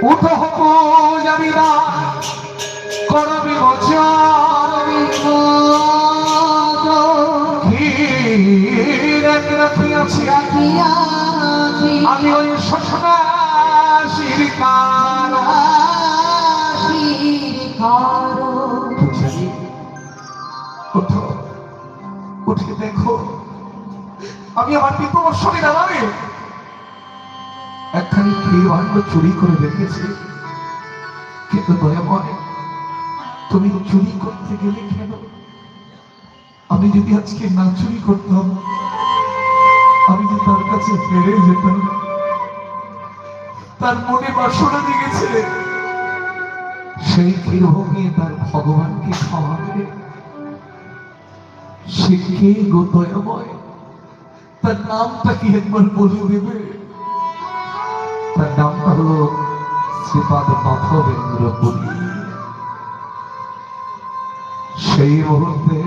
উঠো হবো যাবিরা করবি রাখিয়াছি আমি ওই শশাশির উঠো উঠে দেখো আমি আমার বিপবর্ষণে দাঁড়াবে একখানি ক্ষীরভাণ্ড চুরি করে রেখেছি, কিন্তু দয়াময় তুমি চুরি করতে গেলে কেন? আমি যদি আজকে না চুরি করতাম, আমি যে তার কাছে হেরে যেতাম। তার মনে বাসনা জেগেছে, সেই ক্ষীর ভোগিয়ে তার ভগবানকে খাওয়াবে। সে কে গো দয়াময়? তার নামটা কি একবার বলে দেবে? তার নামটা হলো শ্রীপাদ মাধবেন্দ্র পুরী। সেই মুহূর্তে